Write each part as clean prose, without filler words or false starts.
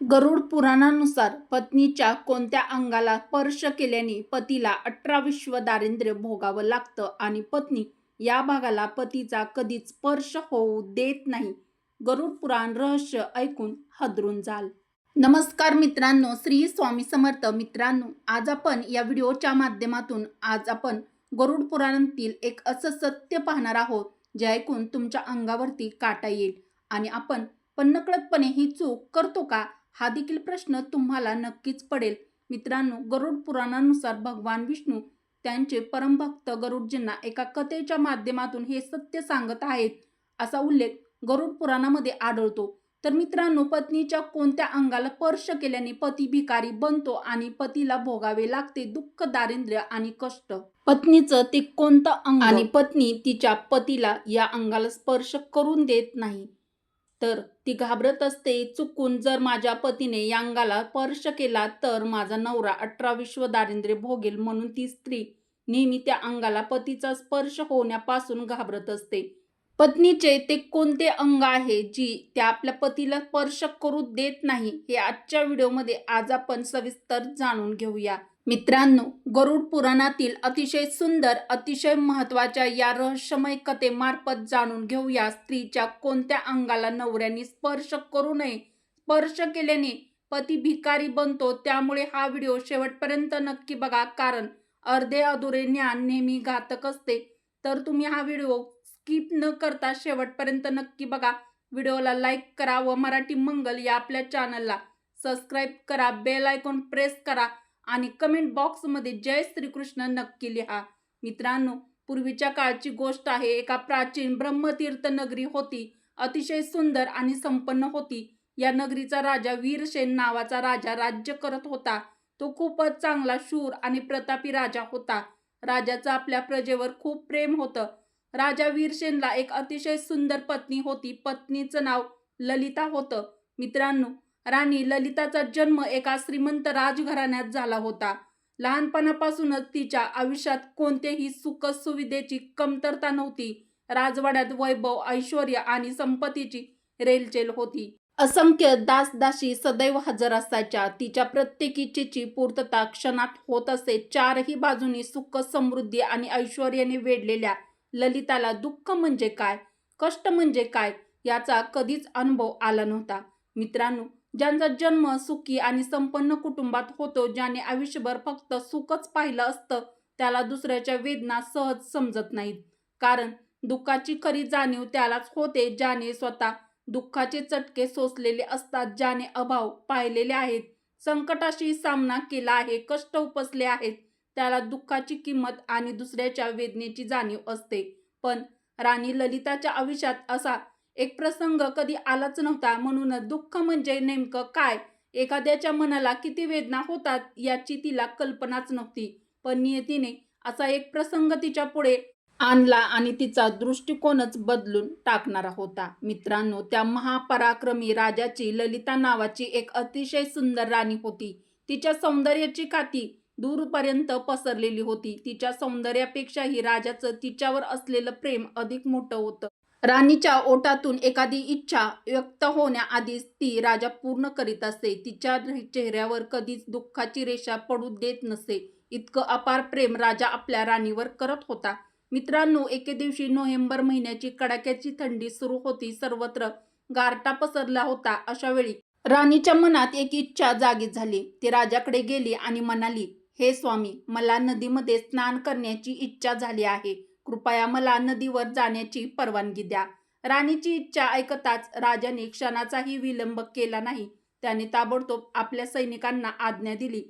गरुड पुराणानुसार पत्नीच्या कोणत्या अंगाला स्पर्श केल्याने पतीला 18 विश्व दारिद्र्य भोगावं लागतं आणि पत्नी या भागाला पतीचा कधीच स्पर्श होऊ देत नाही. गरुड पुराण रहस्य ऐकून हादरून जाल. नमस्कार मित्रांनो, श्री स्वामी समर्थ. मित्रांनो, आज आपण या व्हिडिओच्या माध्यमातून गरुड पुराणातील एक असं सत्य पाहणार आहोत जे ऐकून तुमच्या अंगावरती काटा येईल आणि आपण पण नकळतपणे ही चूक करतो का, हा देखील प्रश्न तुम्हाला नक्कीच पडेल. मित्रांनो, गरुड पुराणानुसार भगवान विष्णू त्यांचे परमभक्त गरुडजींना एका कथेच्या माध्यमातून हे सत्य सांगत आहेत असा उल्लेख गरुड पुराणामध्ये आढळतो. तर मित्रांनो, पत्नीच्या कोणत्या अंगाला स्पर्श केल्याने पती भिकारी बनतो आणि पतीला भोगावे लागते दुःख, दारिद्र्य आणि कष्ट. पत्नीचं ते कोणतं अंग आणि पत्नी तिच्या पतीला या अंगाला स्पर्श करून देत नाही तर ती घाबरत असते. चुकून जर माझ्या पतीने या अंगाला स्पर्श केला तर माझा नवरा 18 विश्व दारिद्र्य भोगेल, म्हणून ती स्त्री नेहमी त्या अंगाला पतीचा स्पर्श होण्यापासून घाबरत असते. पत्नीचे ते कोणते अंग आहे जी त्या आपल्या पतीला स्पर्श करू देत नाही, हे आजच्या व्हिडिओमध्ये आज आपण सविस्तर जाणून घेऊया. मित्रांनो, गरुड पुराणातील अतिशय सुंदर, अतिशय महत्त्वाच्या या रहस्यमय कथेमार्फत जाणून घेऊया स्त्रीच्या कोणत्या अंगाला नवऱ्याने स्पर्श करू नये, स्पर्श केल्याने पती भिकारी बनतो. त्यामुळे हा व्हिडिओ शेवटपर्यंत नक्की बघा, कारण अर्धे अधुरे ज्ञान नेहमी घातक असते. तर तुम्ही हा व्हिडिओ स्किप न करता शेवटपर्यंत नक्की बघा. व्हिडिओला लाईक करा व मराठी मंगल या आपल्या चॅनलला सबस्क्राईब करा, बेल आयकॉन प्रेस करा आणि कमेंट बॉक्समध्ये जय श्रीकृष्ण नक्की लिहा. मित्रांनो, पूर्वीच्या काळची गोष्ट आहे. एका प्राचीन ब्रह्मतीर्थ नगरी होती. अतिशय सुंदर आणि संपन्न होती. या नगरीचा राजा वीरसेन नावाचा राजा राज्य करत होता. तो खूपच चांगला, शूर आणि प्रतापी राजा होता. राजाचं आपल्या प्रजेवर खूप प्रेम होतं. राजा वीरसेनला एक अतिशय सुंदर पत्नी होती. पत्नीचं नाव ललिता होतं. मित्रांनो, राणी ललिताचा जन्म एका श्रीमंत राजघराण्यात झाला होता. लहानपणापासूनच तिच्या आयुष्यात कोणतेही सुख सुविधेची कमतरता नव्हती. राजवाड्यात वैभव, ऐश्वर्य आणि संपत्तीची रेलचेल होती. असंख्य दासदासी सदैव हजर असायच्या. तिच्या प्रत्येक इच्छेची पूर्तता क्षणात होत असे. चारही बाजूनी सुख, समृद्धी आणि ऐश्वर्याने वेढलेल्या ललिताला दुःख म्हणजे काय, कष्ट म्हणजे काय याचा कधीच अनुभव आला नव्हता. मित्रांनो, ज्यांचा जन्म सुखी आणि संपन्न कुटुंबात होतो, ज्याने आयुष्यभर फक्त सुखच पाहिलं असतं, त्याला दुसऱ्याच्या वेदना सहज समजत नाहीत. कारण दुःखाची खरी जाणीव त्यालाच होते ज्याने स्वतः दुःखाचे चटके सोसलेले असतात, ज्याने अभाव पाहिलेले आहेत, संकटाशी सामना केला आहे, कष्ट उपसले आहेत. त्याला दुःखाची किंमत आणि दुसऱ्याच्या वेदनेची जाणीव असते. पण राणी ललिताच्या आयुष्यात असा एक प्रसंग कधी आलाच नव्हता. म्हणूनच दुःख म्हणजे नेमकं काय, एखाद्याच्या मनाला किती वेदना होतात याची तिला कल्पनाच नव्हती. पण नियतीने असा एक प्रसंग तिच्या पुढे आणला आणि तिचा दृष्टिकोनच बदलून टाकणारा होता. मित्रांनो, त्या महापराक्रमी राजाची ललिता नावाची एक अतिशय सुंदर राणी होती. तिच्या सौंदर्याची ख्याती दूरपर्यंत पसरलेली होती. तिच्या सौंदर्यापेक्षाही राजाचं तिच्यावर असलेलं प्रेम अधिक मोठं होतं. राणीच्या ओठातून एखादी इच्छा व्यक्त होण्याआधीच ती राजा पूर्ण करीत असे. तिच्या चेहऱ्यावर कधीच दुःखाची रेषा पडू देत नसे. इतकं अपार प्रेम राजा आपल्या राणीवर करत होता. मित्रांनो, एके दिवशी नोव्हेंबर महिन्याची कडाक्याची थंडी सुरू होती. सर्वत्र गारठा पसरला होता. अशा वेळी राणीच्या मनात एक इच्छा जागी झाली. ती राजाकडे गेली आणि म्हणाली, हे स्वामी, मला नदीमध्ये स्नान करण्याची इच्छा झाली आहे. कृपया मला नदीवर जाण्याची परवानगी द्या. राणीची इच्छा ऐकताच राजाने क्षणाचाही विलंब केला नाही. त्याने ताबडतोब आपल्या सैनिकांना आज्ञा दिली,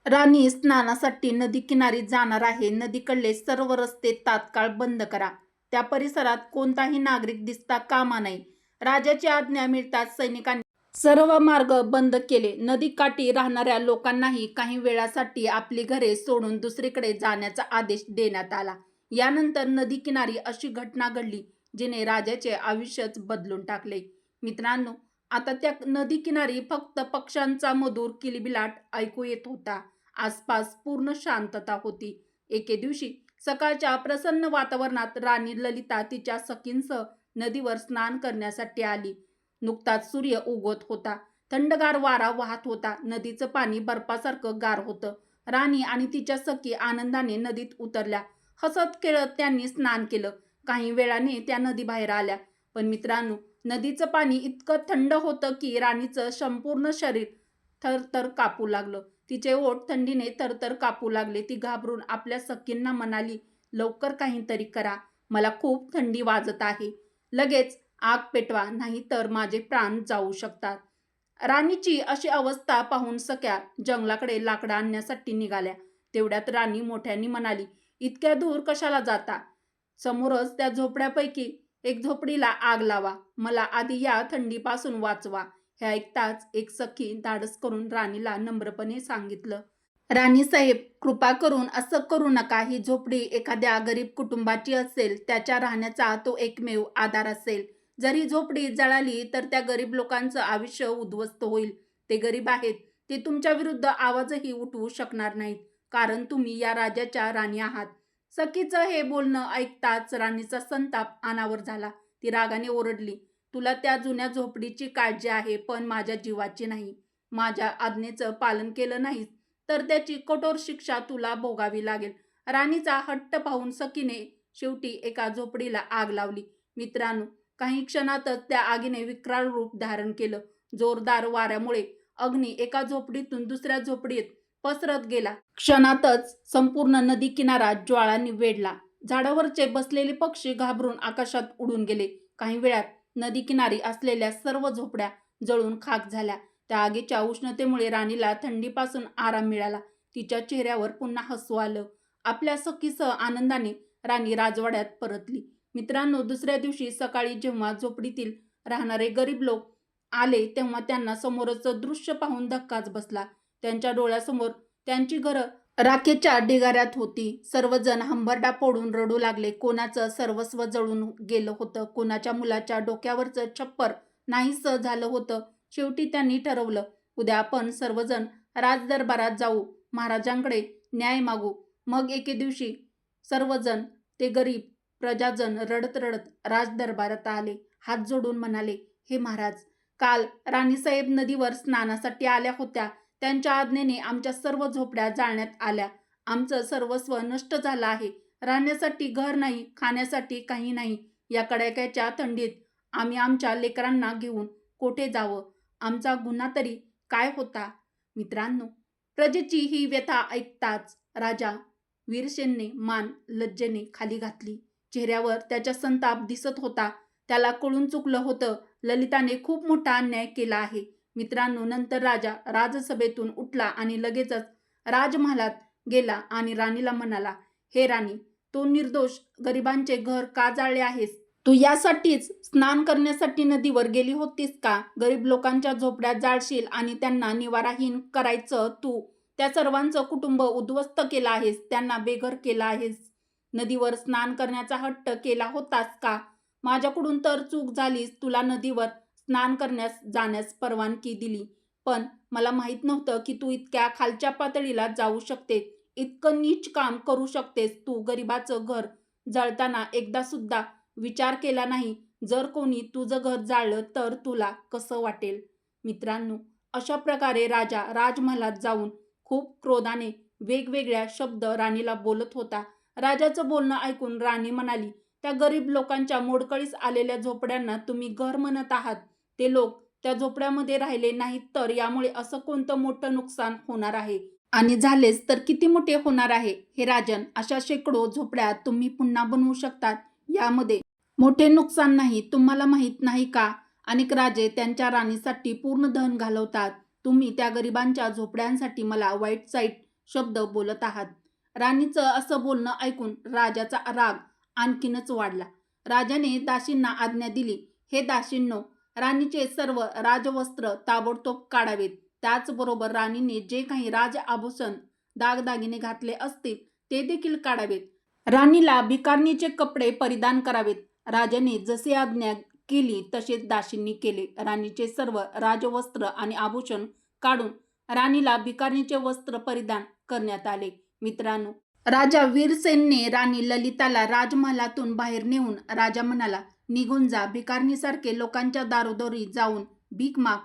राणी स्नानासाठी नदी किनारी जाणार आहे. नदीकडले सर्व रस्ते तात्काळ बंद करा. त्या परिसरात कोणताही नागरिक दिसता कामा नये. राजाची आज्ञा मिळताच सैनिकांनी सर्व मार्ग बंद केले. नदीकाठी राहणाऱ्या लोकांनाही काही वेळासाठी आपली घरे सोडून दुसरीकडे जाण्याचा आदेश देण्यात आला. यानंतर नदी किनारी अशी घटना घडली जिने राजाचे आयुष्यच बदलून टाकले. मित्रांनो, आता त्या नदी किनारी फक्त पक्ष्यांचा मधुर किलबिलाट ऐकू येत होता. आसपास पूर्ण शांतता होती. एके दिवशी सकाळच्या प्रसन्न वातावरणात राणी ललिता तिच्या सखींसह नदीवर स्नान करण्यासाठी आली. नुकताच सूर्य उगवत होता. थंडगार वारा वाहत होता. नदीचं पाणी बर्फासारखं गार होतं. राणी आणि तिच्या सखी आनंदाने नदीत उतरल्या. हसत खेळत त्यांनी स्नान केलं. काही वेळाने त्या नदीबाहेर आल्या. पण मित्रांनो, नदीचं पाणी इतकं थंड होतं की राणीचं संपूर्ण शरीर थरथर कापू लागलं. तिचे ओठ थंडीने थरथर कापू लागले. ती घाबरून आपल्या सखींना म्हणाली, लवकर काहीतरी करा. मला खूप थंडी वाजत आहे. लगेच आग पेटवा, नाहीतर माझे प्राण जाऊ शकतात. राणीची अशी अवस्था पाहून सख्या जंगलाकडे लाकडं आणण्यासाठी निघाल्या. तेवढ्यात राणी मोठ्याने म्हणाली, इतक्या दूर कशाला जाता? समोरच त्या झोपड्यापैकी एक झोपडीला आग लावा. मला आधी या थंडीपासून वाचवा. हे ऐकताच एक सखी धाडस करून राणीला नम्रपणे सांगितलं, राणी साहेब, कृपा करून असं करू नका. ही झोपडी एखाद्या गरीब कुटुंबाची असेल. त्याच्या राहण्याचा तो एकमेव आधार असेल. जर ही झोपडी जळाली तर त्या गरीब लोकांचं आयुष्य उद्ध्वस्त होईल. ते गरीब आहेत. ते तुमच्या विरुद्ध आवाजही उठवू शकणार नाहीत, कारण तुम्ही या राज्याच्या राणी आहात. सखीचं हे बोलणं ऐकताच राणीचा संताप अनावर झाला. ती रागाने ओरडली, तुला त्या जुन्या झोपडीची काळजी आहे, पण माझ्या जीवाची नाही. माझ्या आज्ञेचं पालन केलं नाहीस तर त्याची कठोर शिक्षा तुला भोगावी लागेल. राणीचा हट्ट पाहून सखीने शेवटी एका झोपडीला आग लावली. मित्रांनो, काही क्षणातच त्या आगीने विक्राळ रूप धारण केलं. जोरदार वाऱ्यामुळे अग्नी एका झोपडीतून दुसऱ्या झोपडीत पसरत गेला. क्षणातच संपूर्ण नदी किनारा ज्वाळांनी वेढला. झाडावरचे बसलेले पक्षी घाबरून आकाशात उडून गेले. काही वेळात नदी किनारी असलेल्या सर्व झोपड्या जळून खाक झाल्या. त्या आगीच्या उष्णतेमुळे राणीला थंडीपासून आराम मिळाला. तिच्या चेहऱ्यावर पुन्हा हसू आलं. आपल्या सखीसह आनंदाने राणी राजवाड्यात परतली. मित्रांनो, दुसऱ्या दिवशी सकाळी जेव्हा झोपडीतील राहणारे गरीब लोक आले तेव्हा त्यांना समोरचं दृश्य पाहून धक्काच बसला. त्यांच्या डोळ्यासमोर त्यांची घरं राखेच्या ढिगाऱ्यात होती. सर्वजण हंबरडा फोडून रडू लागले. कोणाचं सर्वस्व जळून गेलं होतं. कोणाच्या मुलाच्या डोक्यावरचं छप्पर नाहीसं झालं होतं. शेवटी त्यांनी ठरवलं, उद्या आपण सर्वजण राजदरबारात जाऊ, महाराजांकडे न्याय मागू. मग एके दिवशी सर्वजण, ते गरीब प्रजाजन रडत रडत राजदरबारात आले. हात जोडून म्हणाले, हे महाराज, काल राणीसाहेब नदीवर स्नानासाठी आल्या होत्या. त्यांच्या आज्ञेने आमच्या सर्व झोपड्या जाळण्यात आल्या. आमचं सर्वस्व नष्ट झालं आहे. राहण्यासाठी घर नाही, खाण्यासाठी काही नाही. या कडाक्याच्या थंडीत आम्ही आमच्या लेकरांना घेऊन कोठे जावं? आमचा गुन्हा तरी काय होता? मित्रांनो, प्रजेची ही व्यथा ऐकताच राजा वीरसेनने मान लज्जेने खाली घातली. चेहऱ्यावर त्याच्या संताप दिसत होता. त्याला कळून चुकलं होतं. ललिताने खूप मोठा अन्याय केला आहे. मित्रांनो, नंतर राजा राजसभेतून उठला आणि लगेचच राजमहालात गेला आणि राणीला म्हणाला, हे राणी, तो निर्दोष गरिबांचे घर का जाळले आहेस? तू यासाठीच स्नान करण्यासाठी नदीवर गेली होतीस का? गरीब लोकांच्या झोपड्या जाळशील आणि त्यांना निवाराहीन करायचं. तू त्या सर्वांचं कुटुंब उद्ध्वस्त केलं आहेस. त्यांना बेघर केलं आहेस. नदीवर स्नान करण्याचा हट्ट केला होतास का? माझ्याकडून तर चूक झालीच. तुला नदीवर स्नान करण्यास जाण्यास परवानगी दिली, पण मला माहीत नव्हतं की तू इतक्या खालच्या पातळीला जाऊ शकतेस. इतकं नीच काम करू शकतेस. तू गरिबाचं घर जळताना एकदा सुद्धा विचार केला नाही, जर कोणी तुझं घर जाळलं तर तुला कसं वाटेल? मित्रांनो, अशा प्रकारे राजा राजमहालात जाऊन खूप क्रोधाने वेगवेगळ्या शब्द राणीला बोलत होता. राजाचं बोलणं ऐकून राणी म्हणाली, त्या गरीब लोकांच्या मोडकळीस आलेल्या झोपड्यांना तुम्ही घर म्हणत आहात. ते लोक त्या झोपड्यामध्ये राहिले नाहीत तर यामुळे असं कोणतं मोठं नुकसान होणार आहे? आणि झालेच तर किती मोठे होणार आहे? हे राजन, अशा शेकडो झोपड्या तुम्ही पुन्हा बनवू शकतात. यामध्ये मोठे नुकसान नाही. तुम्हाला माहीत नाही का? अनेक राजे त्यांच्या राणीसाठी पूर्ण धन घालवतात. तुम्ही त्या गरिबांच्या झोपड्यांसाठी मला वाईट साईट शब्द बोलत आहात. राणीचं असं बोलणं ऐकून राजाचा राग आणखीनच वाढला. राजाने दासींना आज्ञा दिली, हे दासींनो, राणीचे सर्व राजवस्त्र ताबडतोब काढावेत. त्याचबरोबर राणीने जे काही राज आभूषण दागदागिने घातले असतील ते देखील काढावेत. राणीला भिकारणीचे कपडे परिधान करावेत. राजाने जसे आज्ञा केली तसेच दासींनी केले. राणीचे सर्व राजवस्त्र आणि आभूषण काढून राणीला भिकारणीचे वस्त्र परिधान करण्यात आले. मित्रांनो, राजा वीरसेनने राणी ललिताला राजमहालातून बाहेर नेऊन राजा म्हणाला, निघून जा. भिकारणीसारखे लोकांच्या दारोदारी जाऊन भीक माग.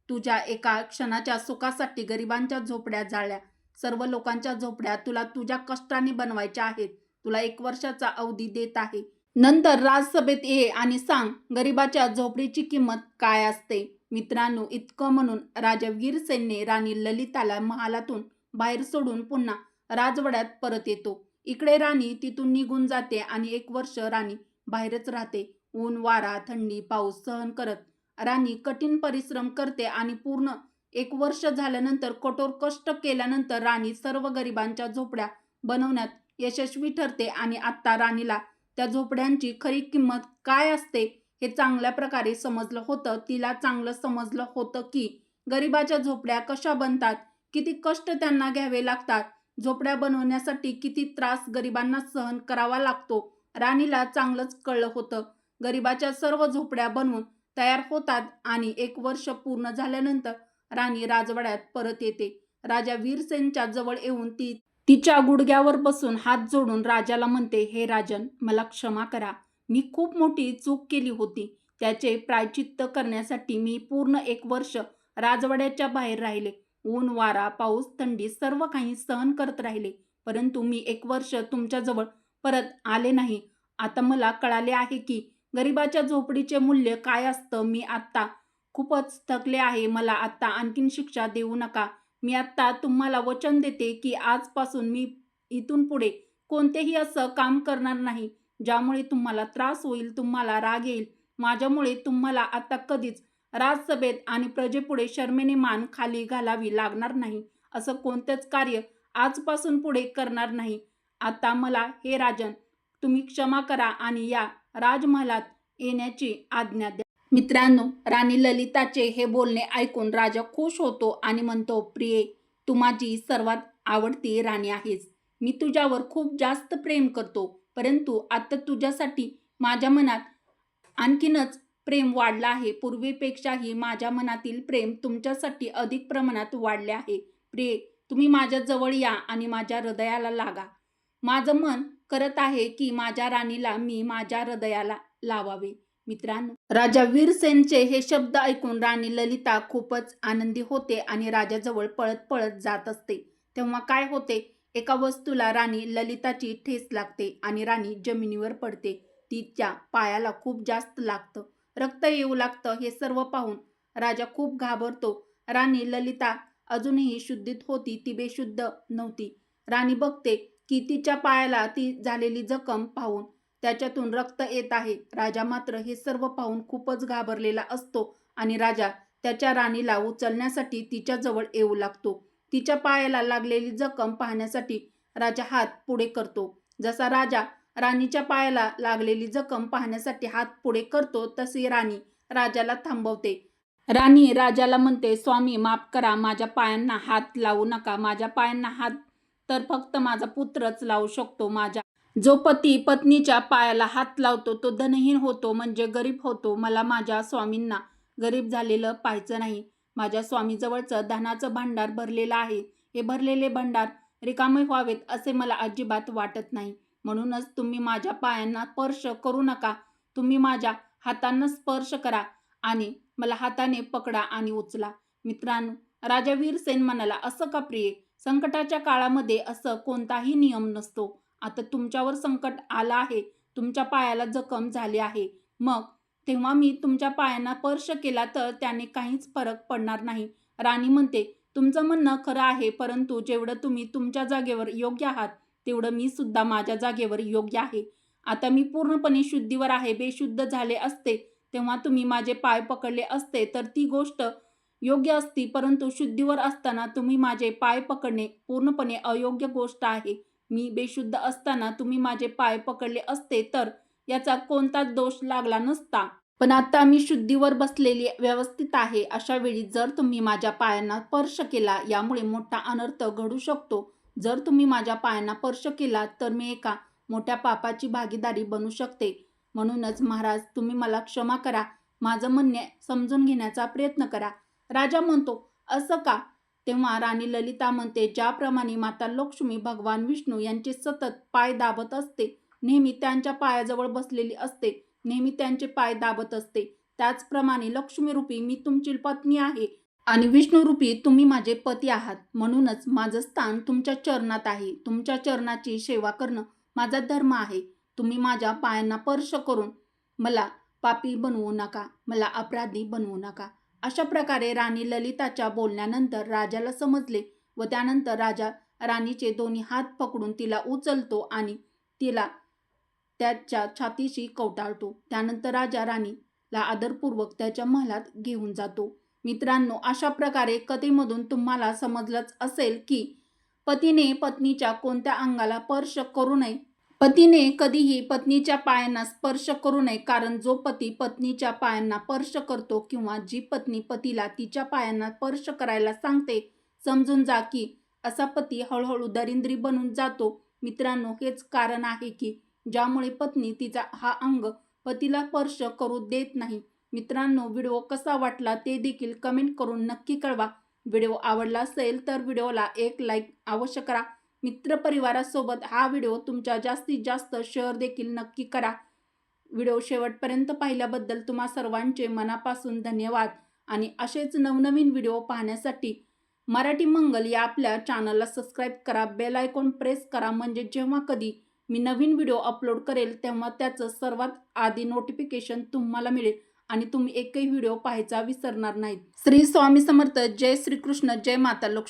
तुझ्या एका क्षणाच्या सुखासाठी गरिबांच्या झोपड्या जाळल्या. सर्व लोकांच्या झोपड्या तुला तुझ्या कष्टाने बनवायच्या आहेत. तुला 1 वर्षाचा अवधी देत आहे. नंतर राजसभेत ये आणि सांग गरिबाच्या झोपडीची किंमत काय असते. मित्रांनो, इतकं म्हणून राजा वीरसेनने राणी ललिताला महालातून बाहेर सोडून पुन्हा राजवाड्यात परत येतो. इकडे राणी तिथून निघून जाते आणि 1 वर्ष राणी बाहेरच राहते. ऊन, वारा, थंडी, पाऊस सहन करत राणी कठीण परिश्रम करते आणि पूर्ण 1 वर्ष झाल्यानंतर कठोर कष्ट केल्यानंतर राणी सर्व गरिबांच्या झोपड्या बनवण्यात यशस्वी ठरते आणि आता राणीला त्या झोपड्यांची खरी किंमत काय असते हे चांगल्या प्रकारे समजलं होतं. तिला चांगलं समजलं होतं की गरिबाच्या झोपड्या कशा बनतात, किती कष्ट त्यांना घ्यावे लागतात, झोपड्या बनवण्यासाठी किती त्रास गरिबांना सहन करावा लागतो. राणीला चांगलंच कळलं होतं. गरिबाच्या सर्व झोपड्या बनवून तयार होतात आणि 1 वर्ष पूर्ण झाल्यानंतर राणी राजवाड्यात परत येते. राजा वीरसेनच्या जवळ येऊन ती तिच्या गुडघ्यावर बसून हात जोडून राजाला म्हणते, हे राजन, मला क्षमा करा. मी खूप मोठी चूक केली होती. त्याचे प्रायश्चित्त करण्यासाठी मी पूर्ण 1 वर्ष राजवाड्याच्या बाहेर राहिले. ऊन, वारा, पाऊस, थंडी सर्व काही सहन करत राहिले. परंतु मी 1 वर्ष तुमच्याजवळ परत आले नाही. आता मला कळाले आहे की गरिबाच्या झोपडीचे मूल्य काय असतं. मी आत्ता खूपच थकले आहे. मला आत्ता आणखीन शिक्षा देऊ नका. मी आत्ता तुम्हाला वचन देते की आजपासून मी इथून पुढे कोणतेही असं काम करणार नाही ज्यामुळे तुम्हाला त्रास होईल, तुम्हाला राग येईल. माझ्यामुळे तुम्हाला आता कधीच राजसभेत आणि प्रजेपुढे शरमेने मान खाली घालावी लागणार नाही. असं कोणतेच कार्य आजपासून पुढे करणार नाही. आता मला हे राजन, तुम्ही क्षमा करा आणि या राजमहालात येण्याची आज्ञा द्या. मित्रांनो, राणी ललिताचे हे बोलणे ऐकून राजा खुश होतो आणि म्हणतो, प्रिये, तू माझी सर्वात आवडती राणी आहेस. मी तुझ्यावर खूप जास्त प्रेम करतो. परंतु आता तुझ्यासाठी माझ्या मनात आणखीनच प्रेम वाढलं आहे. पूर्वीपेक्षाही माझ्या मनातील प्रेम तुमच्यासाठी अधिक प्रमाणात वाढले आहे. प्रिये, तुम्ही माझ्या जवळ या आणि माझ्या हृदयाला लागा. माझं मन करत आहे की माझ्या राणीला मी माझ्या हृदयाला लावावे. मित्रांनो, राजा वीरसेनचे हे शब्द ऐकून राणी ललिता खूपच आनंदी होते आणि राजाजवळ पळत पळत जात असते. तेव्हा काय होते, एका वस्तूला राणी ललिताची ठेच लागते आणि राणी जमिनीवर पडते. तिच्या पायाला खूप जास्त लागतं, रक्त येऊ लागतं. हे सर्व पाहून राजा खूप घाबरतो. राणी ललिता अजूनही शुद्धीत होती, ती बेशुद्ध नव्हती. राणी बघते की तिच्या पायाला ती झालेली जखम पाहून त्याच्यातून रक्त येत आहे. राजा मात्र हे सर्व पाहून खूपच घाबरलेला असतो आणि राजा त्याच्या राणीला उचलण्यासाठी तिच्याजवळ येऊ लागतो. तिच्या पायाला लागलेली जखम पाहण्यासाठी राजा हात पुढे करतो. जसा राजा राणीच्या पायाला लागलेली जखम पाहण्यासाठी हात पुढे करतो, तशी राणी राजाला थांबवते. राणी राजाला म्हणते, स्वामी, माफ करा, माझ्या पायांना हात लावू नका. माझ्या पायांना हात तर फक्त माझा पुत्रच लावू शकतो. जो पती पत्नीच्या पायाला हात लावतो तो धनहीन होतो, म्हणजे गरीब होतो. मला माझ्या स्वामींना गरीब झालेलं पाहायचं नाही. माझ्या स्वामीजवळचं धनाचं भांडार भरलेलं आहे. हे भरलेले भांडार रिकामे व्हावेत असे मला अजिबात वाटत नाही. म्हणूनच तुम्ही माझ्या पायांना स्पर्श करू नका. तुम्ही माझ्या हातांना स्पर्श करा आणि मला हाताने पकडा आणि उचला. मित्रांनो, राजा वीरसेन म्हणाला, असं का प्रिये? संकटाच्या काळामध्ये असं कोणताही नियम नसतो. आता तुमच्यावर संकट आलं आहे, तुमच्या पायाला जखम झाली आहे. मग तेव्हा मी तुमच्या पायांना स्पर्श केला तर त्याने काहीच फरक पडणार नाही. राणी म्हणते, तुमचं म्हणणं खरं आहे, परंतु जेवढं तुम्ही तुमच्या जागेवर योग्य आहात तेवढं मी सुद्धा माझ्या जागेवर योग्य आहे. आता मी पूर्णपणे शुद्धीवर आहे. बेशुद्ध झाले असते तेव्हा तुम्ही माझे पाय पकडले असते तर ती गोष्ट योग्य असती, परंतु शुद्धीवर असताना तुम्ही माझे पाय पकडणे पूर्णपणे अयोग्य गोष्ट आहे. मी बेशुद्ध असताना तुम्ही माझे पाय पकडले असते तर याचा कोणताच दोष लागला नसता. पण आता मी शुद्धीवर बसलेली व्यवस्थित आहे. अशा वेळी जर तुम्ही माझ्या पायांना स्पर्श केला, यामुळे मोठा अनर्थ घडू शकतो. जर तुम्ही माझ्या पायांना स्पर्श केला तर मी एका मोठ्या पापाची भागीदारी बनू शकते. म्हणूनच महाराज, तुम्ही मला क्षमा करा. माझं म्हणणे समजून घेण्याचा प्रयत्न करा. राजा म्हणतो, असं का? तेव्हा राणी ललिता म्हणते, ज्याप्रमाणे माता लक्ष्मी भगवान विष्णू यांचे सतत पाय दाबत असते, नेहमी त्यांच्या पायाजवळ बसलेली असते, नेहमी त्यांचे पाय दाबत असते, त्याचप्रमाणे लक्ष्मीरूपी मी तुमची पत्नी आहे आणि विष्णुरूपी तुम्ही माझे पती आहात. म्हणूनच माझं स्थान तुमच्या चरणात आहे. तुमच्या चरणाची सेवा करणं माझा धर्म आहे. तुम्ही माझ्या पायांना स्पर्श करून मला पापी बनवू नका, मला अपराधी बनवू नका. अशा प्रकारे राणी ललिताच्या बोलण्यानंतर राजाला समजले व त्यानंतर राजा राणीचे दोन्ही हात पकडून तिला उचलतो आणि तिला त्याच्या छातीशी कवटाळतो. त्यानंतर राजा राणीला आदरपूर्वक त्याच्या महालात घेऊन जातो. मित्रांनो, अशा प्रकारे कथेमधून तुम्हाला समजलंच असेल की पतीने पत्नीच्या कोणत्या अंगाला स्पर्श करू नये. पतीने कधीही पत्नीच्या पायांना स्पर्श करू नये, कारण जो पती पत्नीच्या पायांना स्पर्श करतो किंवा जी पत्नी पतीला तिच्या पायांना स्पर्श करायला सांगते, समजून जा की असा पती हळूहळू दरिद्री बनून जातो. मित्रांनो, हेच कारण आहे की ज्यामुळे पत्नी तिचा हा अंग पतीला स्पर्श करू देत नाही. मित्रांनो, व्हिडिओ कसा वाटला ते देखील कमेंट करून नक्की कळवा. व्हिडिओ आवडला असेल तर व्हिडिओला एक लाईक अवश्य करा. मित्रपरिवारासोबत हा व्हिडिओ तुमच्या जास्तीत जास्त शेअर देखील नक्की करा. व्हिडिओ शेवटपर्यंत पाहिल्याबद्दल तुम्हा सर्वांचे मनापासून धन्यवाद. आणि असेच नवनवीन व्हिडिओ पाहण्यासाठी मराठी मंगल या आपल्या चॅनलला सबस्क्राईब करा, बेल आयकॉन प्रेस करा, म्हणजे जेव्हा कधी मी नवीन व्हिडिओ अपलोड करेल तेव्हा त्याचं सर्वात आधी नोटिफिकेशन तुम्हाला मिळेल आणि तुम्ही एकही व्हिडिओ पाहायचा विसरणार नाहीत. श्री स्वामी समर्थ. जय श्रीकृष्ण. जय माता लक्ष्मी.